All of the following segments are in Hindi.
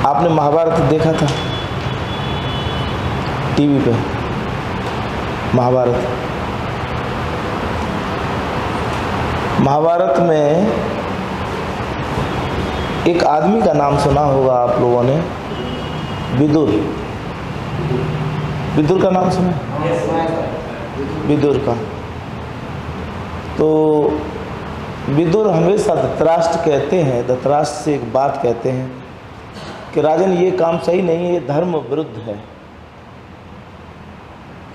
आपने महाभारत देखा था टीवी पे? महाभारत में एक आदमी का नाम सुना होगा आप लोगों ने, विदुर। विदुर का नाम सुना? विदुर का। तो विदुर हमेशा धृतराष्ट्र कहते हैं, धृतराष्ट्र से एक बात कहते हैं कि राजन ये काम सही नहीं है, ये धर्म विरुद्ध है।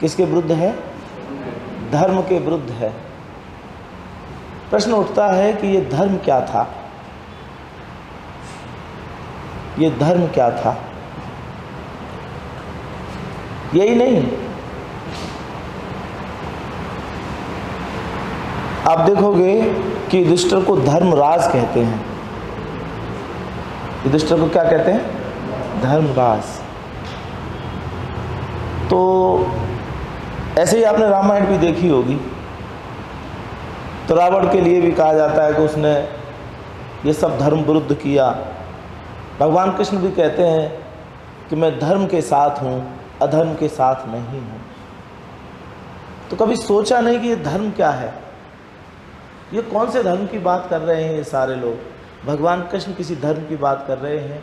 किसके विरुद्ध है? धर्म के विरुद्ध है। प्रश्न उठता है कि ये धर्म क्या था? ये धर्म क्या था? यही नहीं, आप देखोगे कि युधिष्ठिर को धर्मराज कहते हैं। युधिष्ठिर को क्या कहते हैं? धर्मराज। तो ऐसे ही आपने रामायण भी देखी होगी। तो रावण के लिए भी कहा जाता है कि उसने ये सब धर्म विरुद्ध किया। भगवान कृष्ण भी कहते हैं कि मैं धर्म के साथ हूँ, अधर्म के साथ नहीं हूँ। तो कभी सोचा नहीं कि ये धर्म क्या है? ये कौन से धर्म की बात कर रहे हैं ये सारे लोग? भगवान कृष्ण किसी धर्म की बात कर रहे हैं,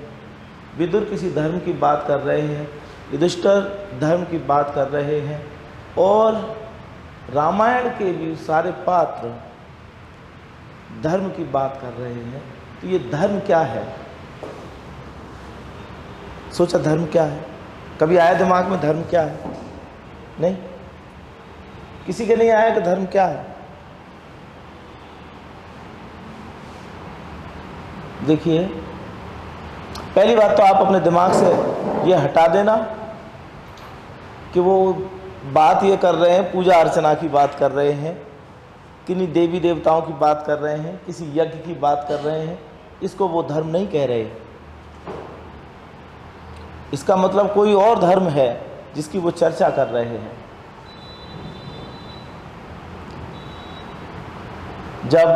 विदुर किसी धर्म की बात कर रहे हैं, युधिष्ठिर धर्म की बात कर रहे हैं, और रामायण के भी सारे पात्र धर्म की बात कर रहे हैं। तो ये धर्म क्या है? सोचा धर्म क्या है? कभी आया दिमाग में धर्म क्या है? नहीं, किसी के नहीं आया कि धर्म क्या है। देखिए, पहली बात तो आप अपने दिमाग से ये हटा देना कि वो बात ये कर रहे हैं, पूजा अर्चना की बात कर रहे हैं, किन्हीं देवी देवताओं की बात कर रहे हैं, किसी यज्ञ की बात कर रहे हैं, इसको वो धर्म नहीं कह रहे। इसका मतलब कोई और धर्म है जिसकी वो चर्चा कर रहे हैं। जब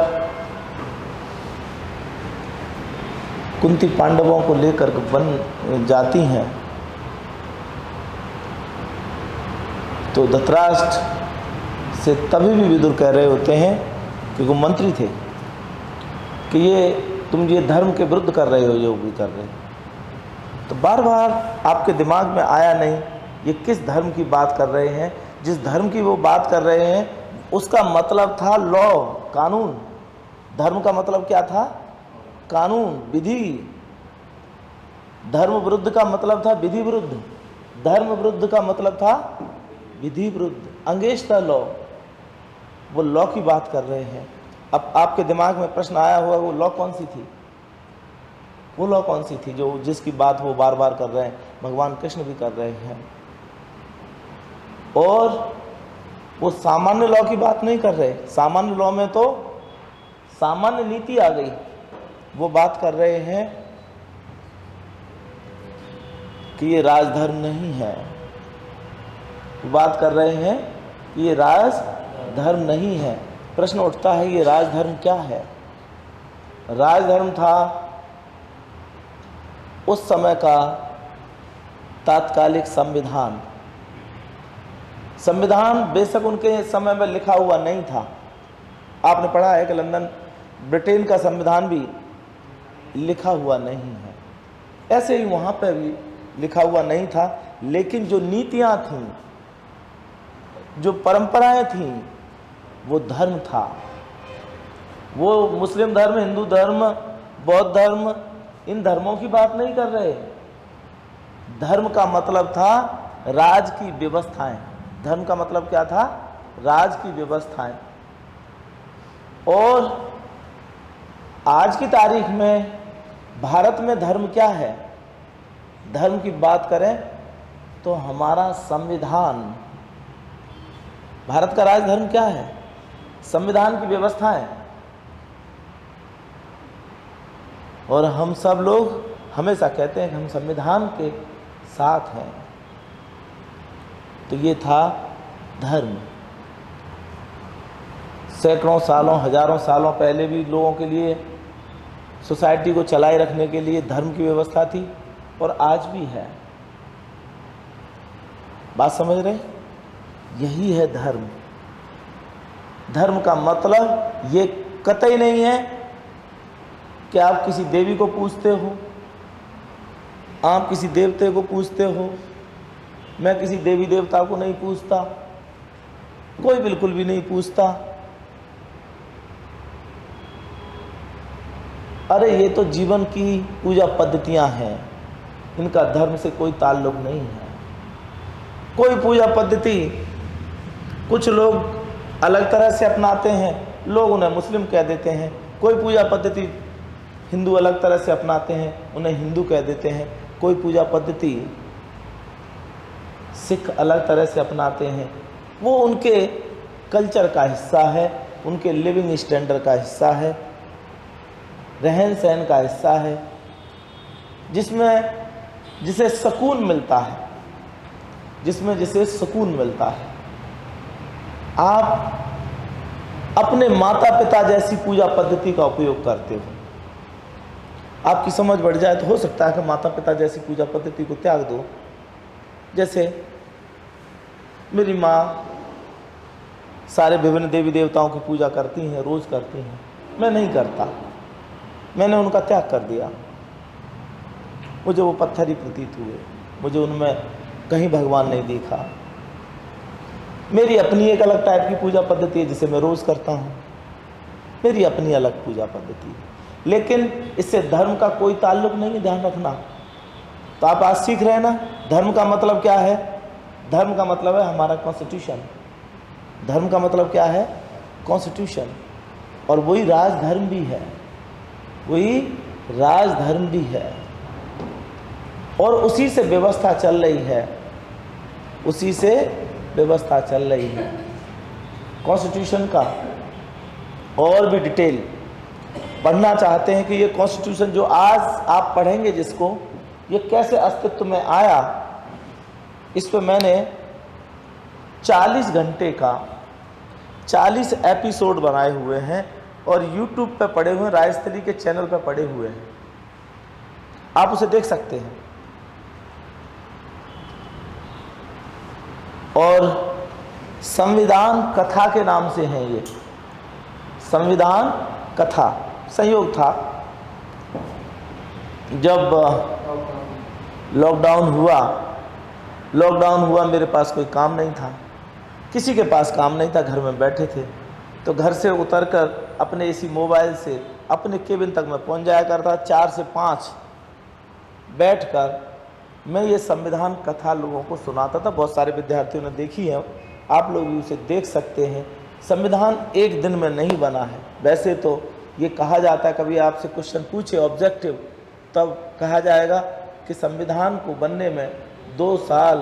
कुंती पांडवों को लेकर वन जाती हैं तो धृतराष्ट्र से तभी भी विदुर कह रहे होते हैं कि वो मंत्री थे कि ये तुम ये धर्म के विरुद्ध कर रहे हो, जो भी कर रहे हो। तो बार बार आपके दिमाग में आया नहीं ये किस धर्म की बात कर रहे हैं? जिस धर्म की वो बात कर रहे हैं उसका मतलब था लॉ, कानून। धर्म का मतलब क्या था? कानून, विधि। धर्म विरुद्ध का मतलब था विधि विरुद्ध, धर्म विरुद्ध का मतलब था विधि विरुद्ध, अगेंस्ट द लॉ। वो लॉ की बात कर रहे हैं। अब आपके दिमाग में प्रश्न आया होगा वो लॉ कौन सी थी? वो लॉ कौन सी थी जो जिसकी बात वो बार बार कर रहे हैं? भगवान कृष्ण भी कर रहे हैं। और वो सामान्य लॉ की बात नहीं कर रहे। सामान्य लॉ में तो सामान्य नीति आ गई। वो बात कर रहे हैं कि ये राजधर्म नहीं है। वो बात कर रहे हैं कि ये राजधर्म नहीं है। प्रश्न उठता है ये राजधर्म क्या है? राजधर्म था उस समय का तात्कालिक संविधान। संविधान बेशक उनके समय में लिखा हुआ नहीं था। आपने पढ़ा है कि लंदन, ब्रिटेन का संविधान भी लिखा हुआ नहीं है। ऐसे ही वहाँ पर भी लिखा हुआ नहीं था, लेकिन जो नीतियाँ थीं, जो परंपराएं थीं, वो धर्म था। वो मुस्लिम धर्म, हिंदू धर्म, बौद्ध धर्म, इन धर्मों की बात नहीं कर रहे। धर्म का मतलब था राज की व्यवस्थाएं। धर्म का मतलब क्या था? राज की व्यवस्थाएं। और आज की तारीख में भारत में धर्म क्या है? धर्म की बात करें तो हमारा संविधान। भारत का राजधर्म क्या है? संविधान की व्यवस्थाएं। और हम सब लोग हमेशा कहते हैं कि हम संविधान के साथ हैं। तो ये था धर्म। सैकड़ों सालों, हजारों सालों पहले भी लोगों के लिए, सोसाइटी को चलाए रखने के लिए धर्म की व्यवस्था थी। और आज भी है। बात समझ रहे? यही है धर्म। धर्म का मतलब ये कतई नहीं है कि आप किसी देवी को पूजते हो, आप किसी देवते को पूजते हो। मैं किसी देवी देवता को नहीं पूजता, कोई बिल्कुल भी नहीं पूजता। अरे ये तो जीवन की पूजा पद्धतियां हैं, इनका धर्म से कोई ताल्लुक नहीं है। कोई पूजा पद्धति कुछ लोग अलग तरह से अपनाते हैं, लोग उन्हें मुस्लिम कह देते हैं। कोई पूजा पद्धति हिंदू अलग तरह से अपनाते हैं, उन्हें हिंदू कह देते हैं। कोई पूजा पद्धति सिख अलग तरह से अपनाते हैं, वो उनके कल्चर का हिस्सा है, उनके लिविंग स्टैंडर्ड का हिस्सा है, रहन सहन का हिस्सा है, जिसे सुकून मिलता है, जिसे सुकून मिलता है। आप अपने माता पिता जैसी पूजा पद्धति का उपयोग करते हो, आपकी समझ बढ़ जाए तो हो सकता है कि माता पिता जैसी पूजा पद्धति को त्याग दो। जैसे मेरी माँ सारे विभिन्न देवी देवताओं की पूजा करती हैं, रोज करती हैं, मैं नहीं करता, मैंने उनका त्याग कर दिया। मुझे वो पत्थर ही प्रतीत हुए, मुझे उनमें कहीं भगवान नहीं दिखा। मेरी अपनी एक अलग टाइप की पूजा पद्धति है जिसे मैं रोज़ करता हूँ, मेरी अपनी अलग पूजा पद्धति है, लेकिन इससे धर्म का कोई ताल्लुक नहीं है, ध्यान रखना। तो आप आज सीख रहे हैं ना, धर्म का मतलब क्या है? धर्म का मतलब है हमारा कॉन्स्टिट्यूशन। धर्म का मतलब क्या है? कॉन्स्टिट्यूशन। और वही राजधर्म भी है, वही राजधर्म भी है, और उसी से व्यवस्था चल रही है, उसी से व्यवस्था चल रही है। कॉन्स्टिट्यूशन का और भी डिटेल पढ़ना चाहते हैं कि ये कॉन्स्टिट्यूशन जो आज आप पढ़ेंगे जिसको, ये कैसे अस्तित्व में आया, इस पर मैंने 40 घंटे का 40 एपिसोड बनाए हुए हैं और यूट्यूब पे पड़े हुए हैं, राजस्थली के चैनल पे पड़े हुए हैं, आप उसे देख सकते हैं। और संविधान कथा के नाम से हैं ये, संविधान कथा। संयोग था जब लॉकडाउन हुआ, मेरे पास कोई काम नहीं था, किसी के पास काम नहीं था, घर में बैठे थे, तो घर से उतरकर अपने इसी मोबाइल से अपने केबिन तक मैं पहुंच जाया करता। 4 से 5 बैठकर मैं ये संविधान कथा लोगों को सुनाता था। बहुत सारे विद्यार्थियों ने देखी है, आप लोग भी उसे देख सकते हैं। संविधान एक दिन में नहीं बना है। वैसे तो ये कहा जाता है, कभी आपसे क्वेश्चन पूछे ऑब्जेक्टिव, तब कहा जाएगा कि संविधान को बनने में 2 साल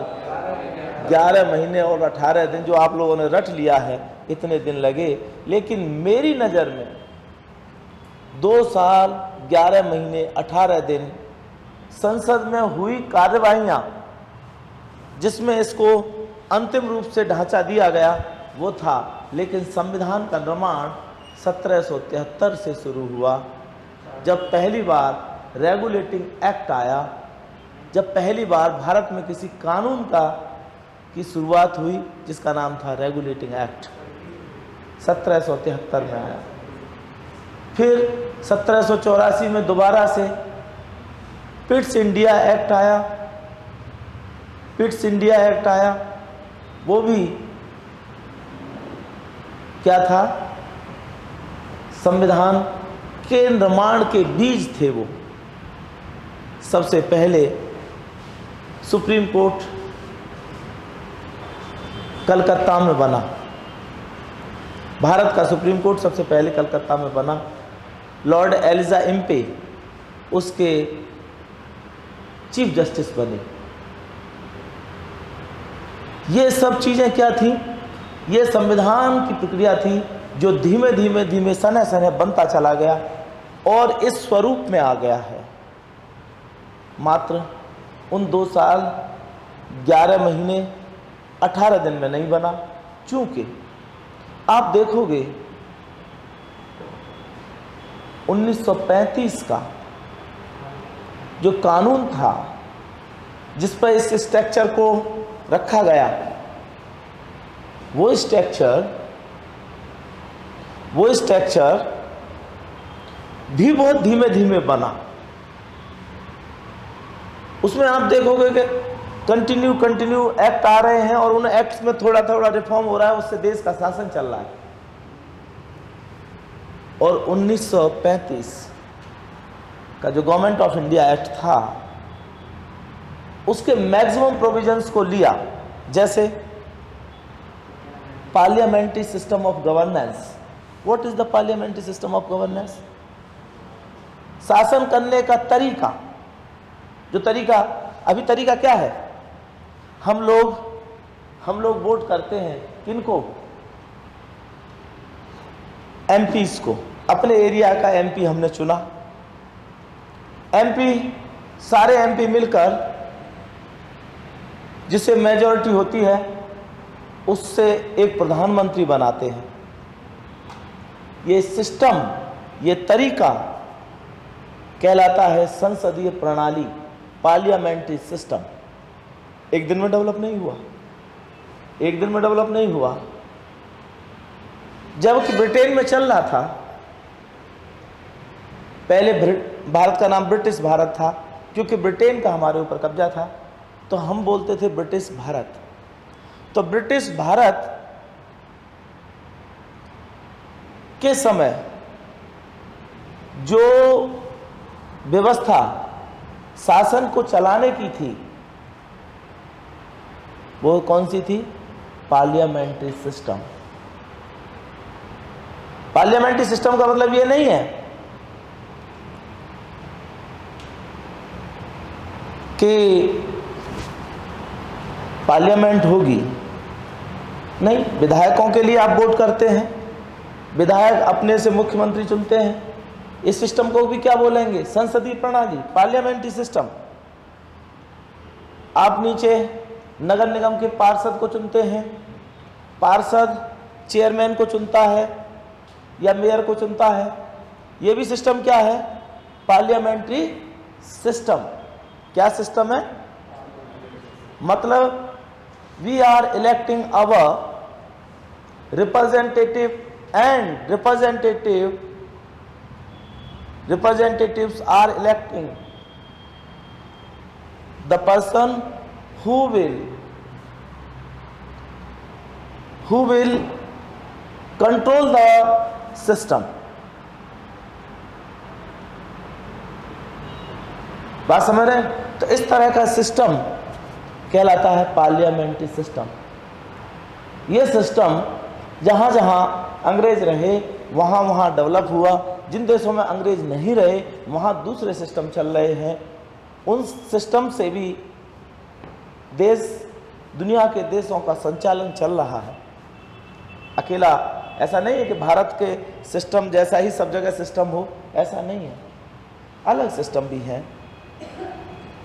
11 महीने और 18 दिन, जो आप लोगों ने रट लिया है, इतने दिन लगे। लेकिन मेरी नज़र में 2 साल 11 महीने 18 दिन संसद में हुई कार्यवाहियां, जिसमें इसको अंतिम रूप से ढांचा दिया गया, वो था। लेकिन संविधान का निर्माण 1773 से शुरू हुआ, जब पहली बार रेगुलेटिंग एक्ट आया, जब पहली बार भारत में किसी कानून की शुरुआत हुई, जिसका नाम था रेगुलेटिंग एक्ट, 1773 में आया। फिर 1784 में दोबारा से पिट्स इंडिया एक्ट आया, पिट्स इंडिया एक्ट आया। वो भी क्या था? संविधान के निर्माण के बीज थे वो। सबसे पहले सुप्रीम कोर्ट कलकत्ता में बना, भारत का सुप्रीम कोर्ट सबसे पहले कलकत्ता में बना। लॉर्ड एलिजा इम्पे उसके चीफ जस्टिस बने। ये सब चीज़ें क्या थी? ये संविधान की प्रक्रिया थी, जो धीमे धीमे सने सने बनता चला गया और इस स्वरूप में आ गया है। मात्र उन 2 साल 11 महीने 18 दिन में नहीं बना। चूंकि आप देखोगे 1935 का जो कानून था, जिस पर इस स्ट्रक्चर को रखा गया, वो स्ट्रक्चर भी बहुत धीमे धीमे बना। उसमें आप देखोगे कि कंटिन्यू एक्ट आ रहे हैं और उन एक्ट्स में थोड़ा थोड़ा रिफॉर्म हो रहा है, उससे देश का शासन चल रहा है। और 1935 का जो गवर्नमेंट ऑफ इंडिया एक्ट था, उसके मैक्सिमम प्रोविजंस को लिया, जैसे parliamentary system of governance. What is the parliamentary system of governance? शासन करने का तरीका, जो तरीका, अभी तरीका क्या है? हम लोग वोट करते हैं, किनको? एमपीज को। अपने एरिया का एमपी हमने चुना। एमपी, सारे एमपी मिलकर, जिससे मेजॉरिटी होती है, उससे एक प्रधानमंत्री बनाते हैं। ये सिस्टम, ये तरीका कहलाता है संसदीय प्रणाली, पार्लियामेंट्री सिस्टम। एक दिन में डेवलप नहीं हुआ। जबकि ब्रिटेन में चल रहा था, पहले भारत का नाम ब्रिटिश भारत था, क्योंकि ब्रिटेन का हमारे ऊपर कब्जा था, तो हम बोलते थे ब्रिटिश भारत। तो ब्रिटिश भारत के समय जो व्यवस्था शासन को चलाने की थी, वो कौन सी थी? Parliamentary system. पार्लियामेंट्री सिस्टम का मतलब ये नहीं है कि पार्लियामेंट होगी, नहीं। विधायकों के लिए आप वोट करते हैं, विधायक अपने से मुख्यमंत्री चुनते हैं। इस सिस्टम को भी क्या बोलेंगे? संसदीय प्रणाली, पार्लियामेंट्री सिस्टम। आप नीचे नगर निगम के पार्षद को चुनते हैं, पार्षद चेयरमैन को चुनता है या मेयर को चुनता है। ये भी सिस्टम क्या है? Parliamentary system. क्या सिस्टम है? मतलब we are electing our representative and representatives are electing the person who will control the system। बात समझ रहे हैं? तो इस तरह का सिस्टम कहलाता है पार्लियामेंट्री सिस्टम। यह सिस्टम जहाँ जहाँ अंग्रेज रहे वहाँ वहाँ डेवलप हुआ। जिन देशों में अंग्रेज नहीं रहे वहाँ दूसरे सिस्टम चल रहे हैं। उन सिस्टम से भी देश, दुनिया के देशों का संचालन चल रहा है। अकेला ऐसा नहीं है कि भारत के सिस्टम जैसा ही सब जगह सिस्टम हो, ऐसा नहीं है। अलग सिस्टम भी है,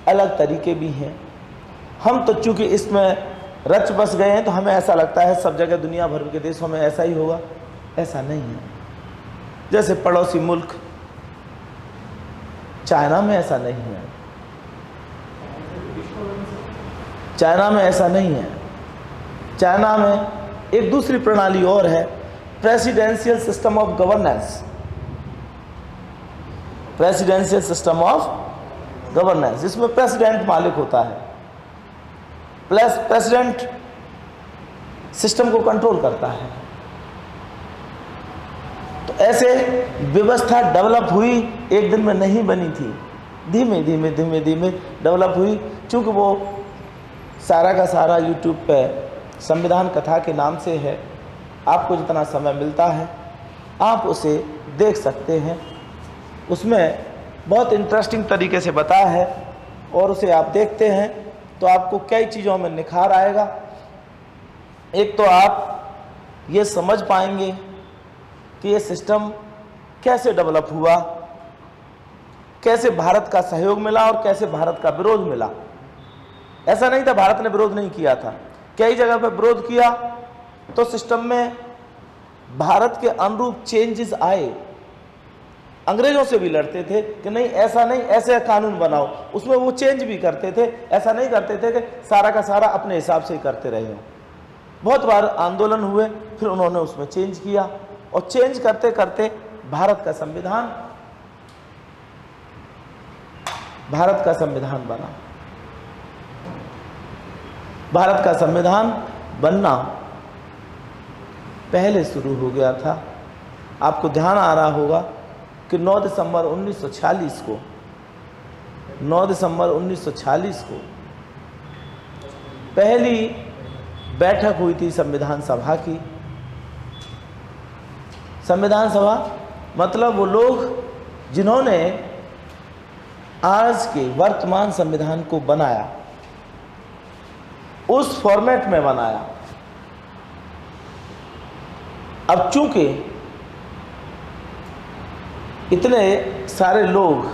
अलग तरीके भी हैं। हम तो चूँकि इसमें रच बस गए हैं तो हमें ऐसा लगता है सब जगह दुनिया भर के देशों में ऐसा ही होगा। ऐसा नहीं है। जैसे पड़ोसी मुल्क चाइना में ऐसा नहीं है, चाइना में ऐसा नहीं है। चाइना में एक दूसरी प्रणाली और है, presidential system of governance. Presidential system of governance, जिसमें प्रेसिडेंट मालिक होता है। प्लस प्रेसिडेंट सिस्टम को कंट्रोल करता है। तो ऐसे व्यवस्था डेवलप हुई, एक दिन में नहीं बनी थी, धीमे धीमे डेवलप हुई। चूँकि वो सारा का सारा यूट्यूब पे संविधान कथा के नाम से है, आपको जितना समय मिलता है आप उसे देख सकते हैं। उसमें बहुत इंटरेस्टिंग तरीके से बताया है और उसे आप देखते हैं तो आपको कई चीज़ों में निखार आएगा। एक तो आप ये समझ पाएंगे कि ये सिस्टम कैसे डेवलप हुआ, कैसे भारत का सहयोग मिला और कैसे भारत का विरोध मिला। ऐसा नहीं था भारत ने विरोध नहीं किया था, कई जगह पर विरोध किया तो सिस्टम में भारत के अनुरूप चेंजेस आए। अंग्रेजों से भी लड़ते थे कि नहीं ऐसा नहीं, ऐसे कानून बनाओ। उसमें वो चेंज भी करते थे, ऐसा नहीं करते थे कि सारा का सारा अपने हिसाब से ही करते रहे हों। बहुत बार आंदोलन हुए, फिर उन्होंने उसमें चेंज किया, और चेंज करते करते भारत का संविधान बना। भारत का संविधान बनना पहले शुरू हो गया था। आपको ध्यान आ रहा होगा कि 9 दिसंबर 1946 को पहली बैठक हुई थी संविधान सभा की। संविधान सभा मतलब वो लोग जिन्होंने आज के वर्तमान संविधान को बनाया, उस फॉर्मेट में बनाया। अब चूंकि इतने सारे लोग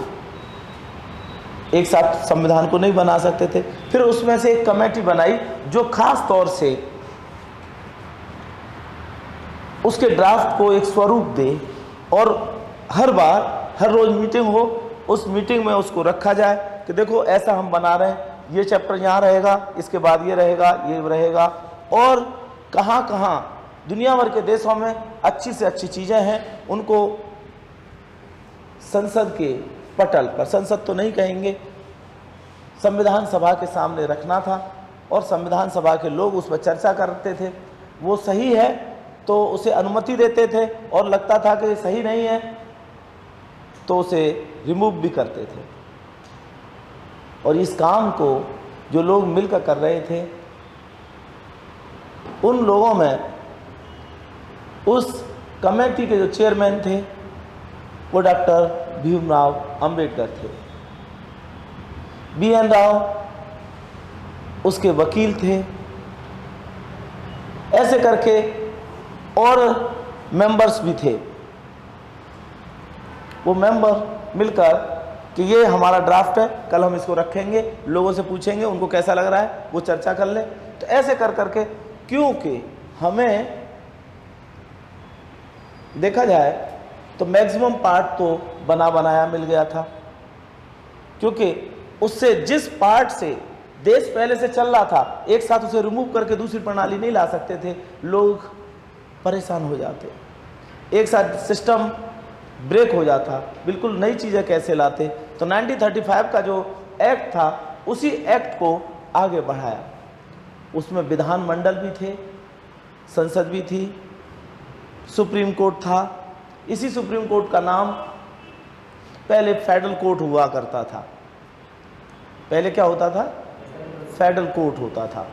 एक साथ संविधान को नहीं बना सकते थे, फिर उसमें से एक कमेटी बनाई जो खास तौर से उसके ड्राफ्ट को एक स्वरूप दे, और हर रोज मीटिंग हो, उस मीटिंग में उसको रखा जाए कि देखो ऐसा हम बना रहे हैं, ये चैप्टर यहाँ रहेगा, इसके बाद ये रहेगा, और कहाँ कहाँ दुनिया भर के देशों में अच्छी से अच्छी चीज़ें हैं, उनको संसद के पटल पर, संसद तो नहीं कहेंगे, संविधान सभा के सामने रखना था, और संविधान सभा के लोग उस पर चर्चा करते थे। वो सही है तो उसे अनुमति देते थे, और लगता था कि सही नहीं है तो उसे रिमूव भी करते थे। और इस काम को जो लोग मिलकर कर रहे थे, उन लोगों में उस कमेटी के जो चेयरमैन थे वो डॉक्टर भीमराव अंबेडकर थे। BN राव उसके वकील थे। ऐसे करके और मेंबर्स भी थे। वो मेंबर मिलकर कि ये हमारा ड्राफ्ट है, कल हम इसको रखेंगे, लोगों से पूछेंगे उनको कैसा लग रहा है, वो चर्चा कर ले। तो ऐसे कर करके, क्योंकि हमें देखा जाए तो मैक्सिमम पार्ट तो बना बनाया मिल गया था, क्योंकि उससे जिस पार्ट से देश पहले से चल रहा था, एक साथ उसे रिमूव करके दूसरी प्रणाली नहीं ला सकते थे, लोग परेशान हो जाते, एक साथ सिस्टम ब्रेक हो जाता, बिल्कुल नई चीज़ें कैसे लाते। तो 1935 का जो एक्ट था, उसी एक्ट को आगे बढ़ाया। उसमें विधानमंडल भी थे, संसद भी थी, सुप्रीम कोर्ट था। इसी सुप्रीम कोर्ट का नाम पहले फेडरल कोर्ट हुआ करता था। पहले क्या होता था? फेडरल कोर्ट होता था।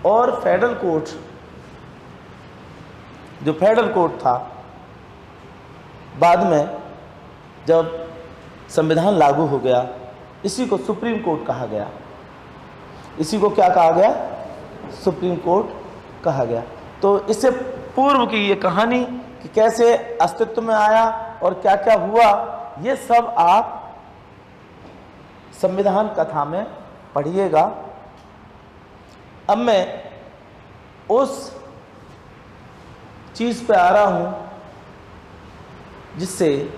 और फेडरल कोर्ट, जो फेडरल कोर्ट था, बाद में जब संविधान लागू हो गया, इसी को सुप्रीम कोर्ट कहा गया। इसी को क्या कहा गया? सुप्रीम कोर्ट कहा गया। तो इससे पूर्व की ये कहानी कि कैसे अस्तित्व में आया और क्या क्या हुआ, ये सब आप संविधान कथा में पढ़िएगा। अब मैं उस चीज़ पे आ रहा हूँ जिससे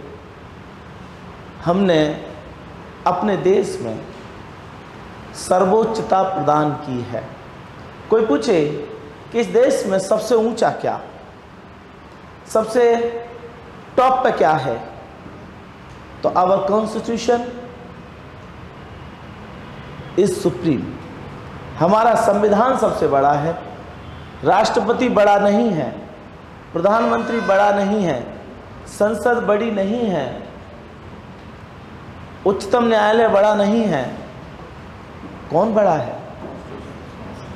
हमने अपने देश में सर्वोच्चता प्रदान की है। कोई पूछे कि इस देश में सबसे ऊंचा क्या, सबसे टॉप पे क्या है, तो आवर कॉन्स्टिट्यूशन इज सुप्रीम। हमारा संविधान सबसे बड़ा है। राष्ट्रपति बड़ा नहीं है, प्रधानमंत्री बड़ा नहीं है, संसद बड़ी नहीं है, उच्चतम न्यायालय बड़ा नहीं है। कौन बड़ा है?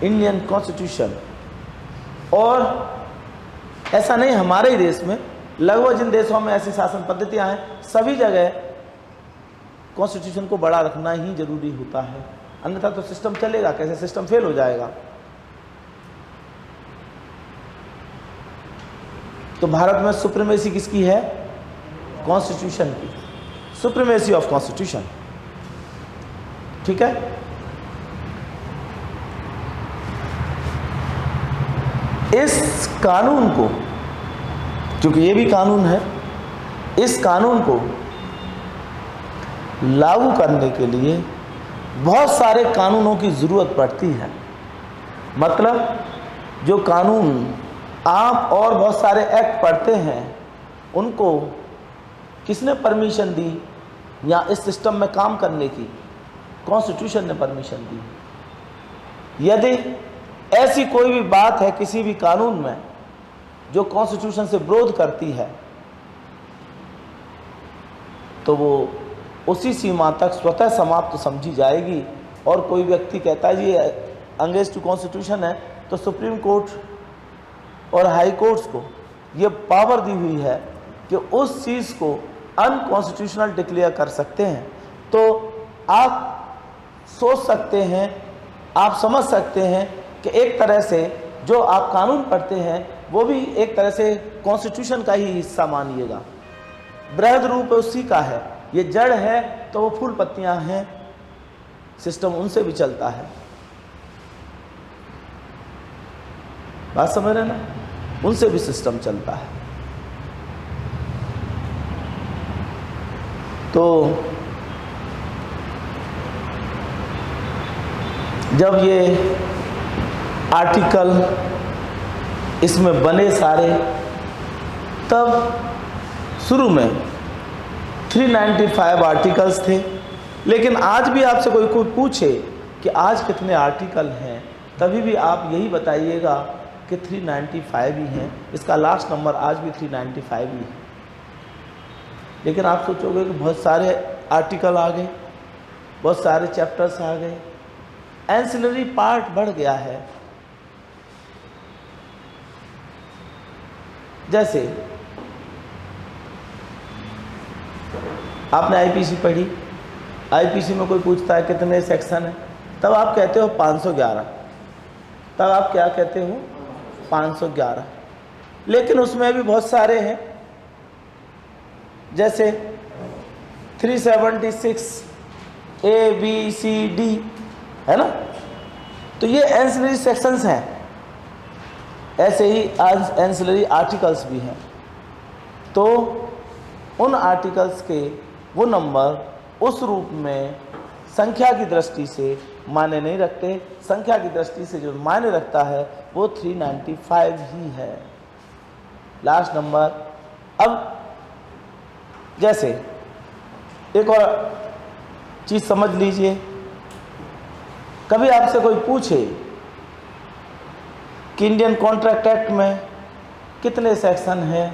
Indian constitution. और ऐसा नहीं हमारे ही देश में, लगभग जिन देशों में ऐसी शासन पद्धतियां हैं, सभी जगह कॉन्स्टिट्यूशन को बड़ा रखना ही जरूरी होता है, अन्यथा तो सिस्टम चलेगा कैसे? सिस्टम फेल हो जाएगा। तो भारत में सुप्रीमेसी किसकी है? कॉन्स्टिट्यूशन की। सुप्रीमेसी ऑफ कॉन्स्टिट्यूशन, ठीक है। इस कानून को, क्योंकि ये भी कानून है, इस कानून को लागू करने के लिए बहुत सारे कानूनों की ज़रूरत पड़ती है। मतलब जो कानून आप और बहुत सारे एक्ट पढ़ते हैं, उनको किसने परमिशन दी या इस सिस्टम में काम करने की? कॉन्स्टिट्यूशन ने परमिशन दी। यदि ऐसी कोई भी बात है किसी भी कानून में जो कॉन्स्टिट्यूशन से विरोध करती है, तो वो उसी सीमा तक स्वतः समाप्त समझी जाएगी। और कोई व्यक्ति कहता है जी अगेंस्ट टू कॉन्स्टिट्यूशन है, तो सुप्रीम कोर्ट और हाई कोर्ट्स को ये पावर दी हुई है कि उस चीज़ को अनकॉन्स्टिट्यूशनल डिक्लेयर कर सकते हैं। तो आप सोच सकते हैं, आप समझ सकते हैं कि एक तरह से जो आप कानून पढ़ते हैं वो भी एक तरह से कॉन्स्टिट्यूशन का ही हिस्सा मानिएगा। बृहद रूप उसी का है, ये जड़ है तो वो फूल पत्तियां हैं, सिस्टम उनसे भी चलता है। बात समझ रहे ना? उनसे भी सिस्टम चलता है। तो जब ये आर्टिकल इसमें बने सारे, तब शुरू में 395 आर्टिकल्स थे। लेकिन आज भी आपसे कोई पूछे कि आज कितने आर्टिकल हैं, तभी भी आप यही बताइएगा कि 395 ही हैं। इसका लास्ट नंबर आज भी 395 ही है। लेकिन आप सोचोगे कि बहुत सारे आर्टिकल आ गए, बहुत सारे चैप्टर्स आ गए, एंसिलरी पार्ट बढ़ गया है। जैसे आपने आईपीसी पढ़ी, आईपीसी में कोई पूछता है कितने सेक्शन है, तब आप कहते हो 511। तब आप क्या कहते हो? 511। लेकिन उसमें भी बहुत सारे हैं, जैसे 376 ABCD है ना। तो ये एंसिलरी सेक्शंस हैं। ऐसे ही एंसिलरी आर्टिकल्स भी हैं। तो उन आर्टिकल्स के वो नंबर उस रूप में संख्या की दृष्टि से मायने नहीं रखते। संख्या की दृष्टि से जो मायने रखता है वो 395 ही है, लास्ट नंबर। अब जैसे एक और चीज़ समझ लीजिए, कभी आपसे कोई पूछे कि इंडियन कॉन्ट्रैक्ट एक्ट में कितने सेक्शन हैं,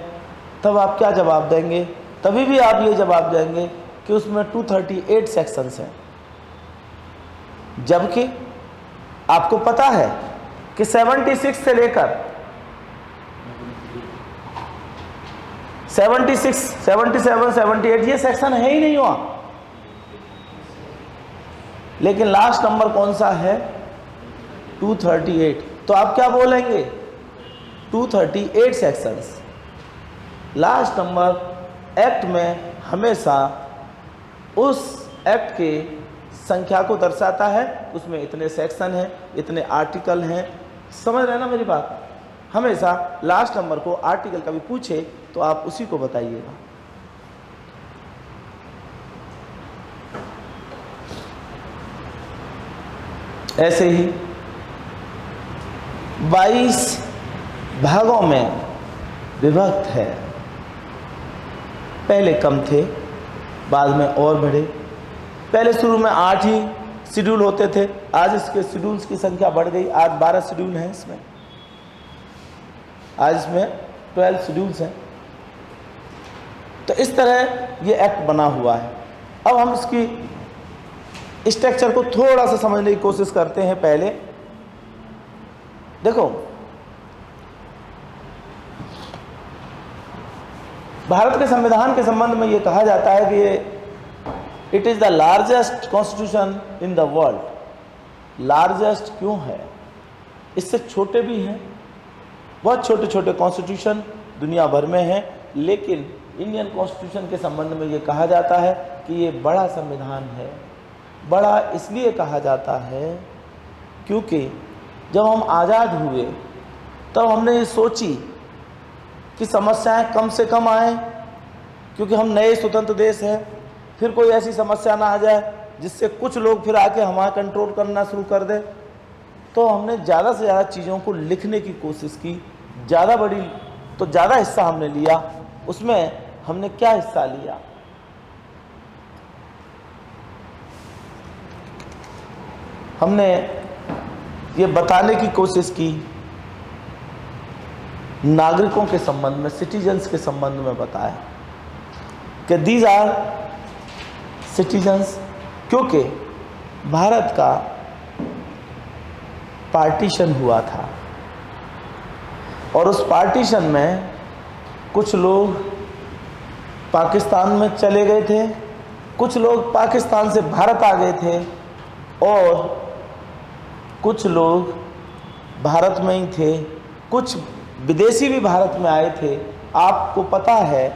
तब आप क्या जवाब देंगे? तभी भी आप ये जवाब देंगे कि उसमें 238 सेक्शंस हैं। जबकि आपको पता है कि 76 से लेकर 76, 77, 78 ये सेक्शन है ही नहीं वहाँ। लेकिन लास्ट नंबर कौन सा है? 238। तो आप क्या बोलेंगे? 238 सेक्शंस। लास्ट नंबर एक्ट में हमेशा उस एक्ट के संख्या को दर्शाता है, उसमें इतने सेक्शन हैं, इतने आर्टिकल हैं। समझ रहे हैं ना मेरी बात? हमेशा लास्ट नंबर को आर्टिकल कभी पूछे तो आप उसी को बताइएगा। ऐसे ही 22 भागों में विभक्त है। पहले कम थे, बाद में और बढ़े। पहले शुरू में 8 ही शेड्यूल होते थे, आज इसके शेड्यूल्स की संख्या बढ़ गई। आज 12 शेड्यूल हैं इसमें, आज इसमें 12 शेड्यूल्स हैं। तो इस तरह ये एक्ट बना हुआ है। अब हम इसकी स्ट्रक्चर को थोड़ा सा समझने की कोशिश करते हैं। पहले देखो, भारत के संविधान के संबंध में ये कहा जाता है कि ये it is the largest constitution in the world. Largest क्यों है? इससे छोटे भी हैं, बहुत छोटे छोटे कॉन्स्टिट्यूशन दुनिया भर में हैं, लेकिन इंडियन कॉन्स्टिट्यूशन के संबंध में ये कहा जाता है कि ये बड़ा संविधान है। बड़ा इसलिए कहा जाता है क्योंकि जब हम आज़ाद हुए तब हमने ये सोची कि समस्याएं कम से कम आए, क्योंकि हम नए स्वतंत्र देश हैं, फिर कोई ऐसी समस्या ना आ जाए जिससे कुछ लोग फिर आके हमारा कंट्रोल करना शुरू कर दे। तो हमने ज़्यादा से ज़्यादा चीज़ों को लिखने की कोशिश की, ज़्यादा बड़ी तो ज़्यादा हिस्सा हमने लिया। उसमें हमने क्या हिस्सा लिया? हमने ये बताने की कोशिश की, नागरिकों के संबंध में, सिटीजन्स के संबंध में बताया कि दीज आर सिटीजन्स, क्योंकि भारत का पार्टीशन हुआ था और उस पार्टीशन में कुछ लोग पाकिस्तान में चले गए थे, कुछ लोग पाकिस्तान से भारत आ गए थे और कुछ लोग भारत में ही थे, कुछ विदेशी भी भारत में आए थे। आपको पता है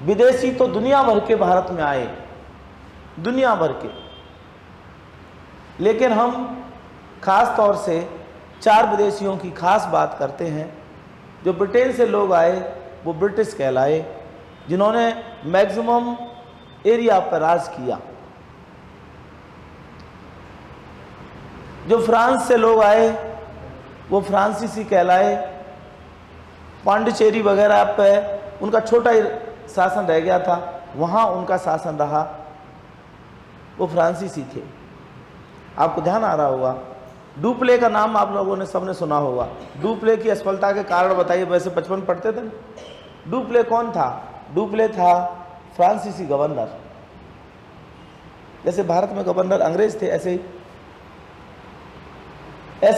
विदेशी तो दुनिया भर के भारत में आए, दुनिया भर के, लेकिन हम खास तौर से 4 विदेशियों की खास बात करते हैं। जो ब्रिटेन से लोग आए वो ब्रिटिश कहलाए, जिन्होंने मैक्सिमम एरिया पर राज किया। जो फ्रांस से लोग आए वो फ्रांसीसी कहलाए। पांडिचेरी वगैरह पे उनका छोटा ही शासन रह गया था, वहाँ उनका शासन रहा, वो फ्रांसीसी थे। आपको ध्यान आ रहा होगा, डुप्ले का नाम आप लोगों ने सबने सुना होगा। डुप्ले की असफलता के कारण बताइए, वैसे बचपन पढ़ते थे। डुप्ले कौन था? डुप्ले था फ्रांसीसी गवर्नर। जैसे भारत में गवर्नर अंग्रेज थे, ऐसे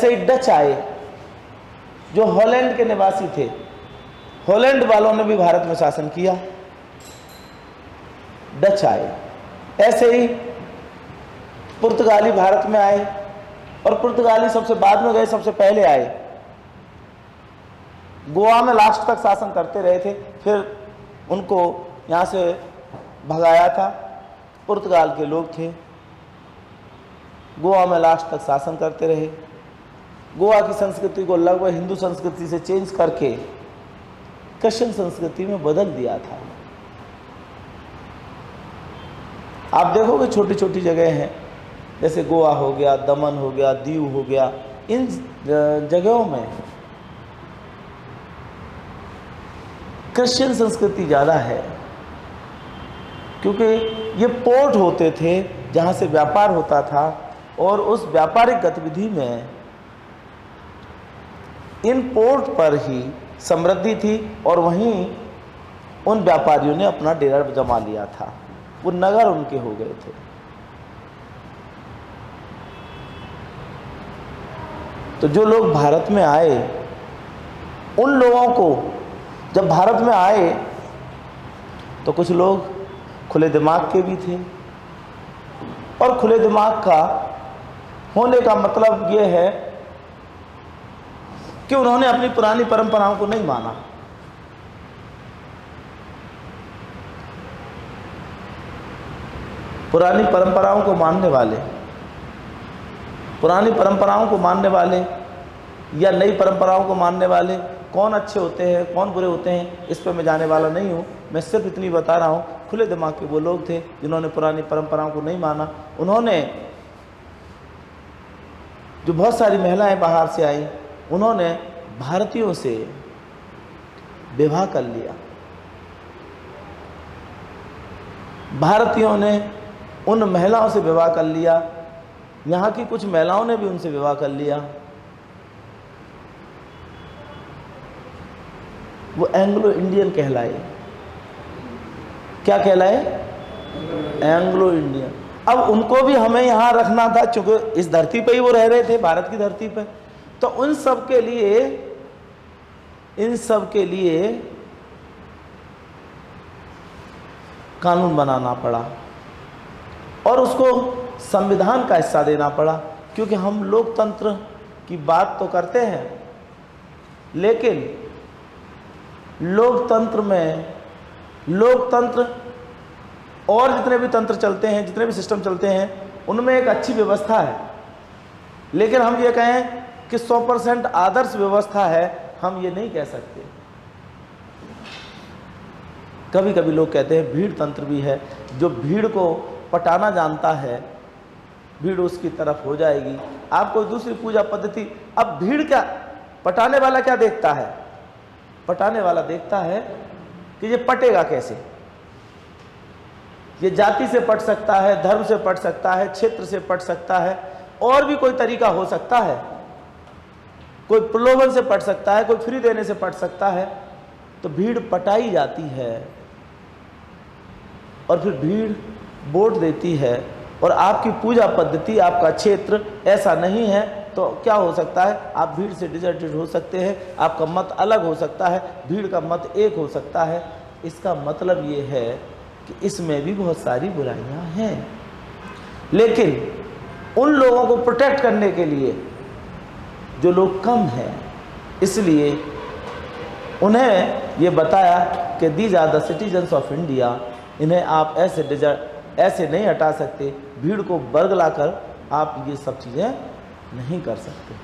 ही डच आए जो हॉलैंड के निवासी थे। हॉलैंड वालों ने भी भारत में शासन किया, डच आए। ऐसे ही पुर्तगाली भारत में आए और पुर्तगाली सबसे बाद में गए, सबसे पहले आए। गोवा में लास्ट तक शासन करते रहे थे, फिर उनको यहाँ से भगाया था। पुर्तगाल के लोग थे, गोवा में लास्ट तक शासन करते रहे। गोवा की संस्कृति को लगभग हिंदू संस्कृति से चेंज करके क्रिश्चियन संस्कृति में बदल दिया था। आप देखोगे छोटी छोटी जगह हैं, जैसे गोवा हो गया, दमन हो गया, दीव हो गया, इन जगहों में क्रिश्चियन संस्कृति ज़्यादा है, क्योंकि ये पोर्ट होते थे जहाँ से व्यापार होता था और उस व्यापारिक गतिविधि में इन पोर्ट पर ही समृद्धि थी और वहीं उन व्यापारियों ने अपना डेरा जमा लिया था, वो नगर उनके हो गए थे। तो जो लोग भारत में आए, उन लोगों को जब भारत में आए तो कुछ लोग खुले दिमाग के भी थे, और खुले दिमाग का होने का मतलब ये है कि उन्होंने अपनी पुरानी परंपराओं को नहीं माना। पुरानी परंपराओं को मानने वाले, पुरानी परंपराओं को मानने वाले या नई परंपराओं को मानने वाले कौन अच्छे होते हैं, कौन बुरे होते हैं, इस पर मैं जाने वाला नहीं हूँ। मैं सिर्फ इतनी बता रहा हूँ, खुले दिमाग के वो लोग थे जिन्होंने पुरानी परंपराओं को नहीं माना। उन्होंने, जो बहुत सारी महिलाएं बाहर से आई, उन्होंने भारतीयों से विवाह कर लिया। भारतीयों ने उन महिलाओं से विवाह कर लिया, यहाँ की कुछ महिलाओं ने भी उनसे विवाह कर लिया। वो एंग्लो इंडियन कहलाए। क्या कहलाए? Anglo Indian. अब उनको भी हमें यहाँ रखना था, चूंकि इस धरती पे ही वो रह रहे थे, भारत की धरती पे, तो उन सब के लिए, इन सब के लिए कानून बनाना पड़ा और उसको संविधान का हिस्सा देना पड़ा। क्योंकि हम लोकतंत्र की बात तो करते हैं, लेकिन लोकतंत्र में, लोकतंत्र और जितने भी तंत्र चलते हैं, जितने भी सिस्टम चलते हैं, उनमें एक अच्छी व्यवस्था है। लेकिन हम ये कहें कि 100% आदर्श व्यवस्था है, हम ये नहीं कह सकते। कभी कभी लोग कहते हैं भीड़ तंत्र भी है, जो भीड़ को पटाना जानता है, भीड़ उसकी तरफ हो जाएगी। आपको दूसरी पूजा पद्धति, अब भीड़ क्या, पटाने वाला क्या देखता है? पटाने वाला देखता है कि ये पटेगा कैसे। ये जाति से पट सकता है, धर्म से पट सकता है, क्षेत्र से पट सकता है, और भी कोई तरीका हो सकता है। कोई प्रलोभन से पट सकता है, कोई फ्री देने से पट सकता है। तो भीड़ पटाई जाती है और फिर भीड़ वोट देती है। और आपकी पूजा पद्धति, आपका क्षेत्र ऐसा नहीं है तो क्या हो सकता है? आप भीड़ से डिसर्टेड हो सकते हैं, आपका मत अलग हो सकता है, भीड़ का मत एक हो सकता है। इसका मतलब ये है कि इसमें भी बहुत सारी बुराइयां हैं। लेकिन उन लोगों को प्रोटेक्ट करने के लिए जो लोग कम हैं, इसलिए उन्हें ये बताया कि these are the citizens of India, इन्हें आप ऐसे नहीं हटा सकते, भीड़ को बरगला कर आप ये सब चीज़ें नहीं कर सकते।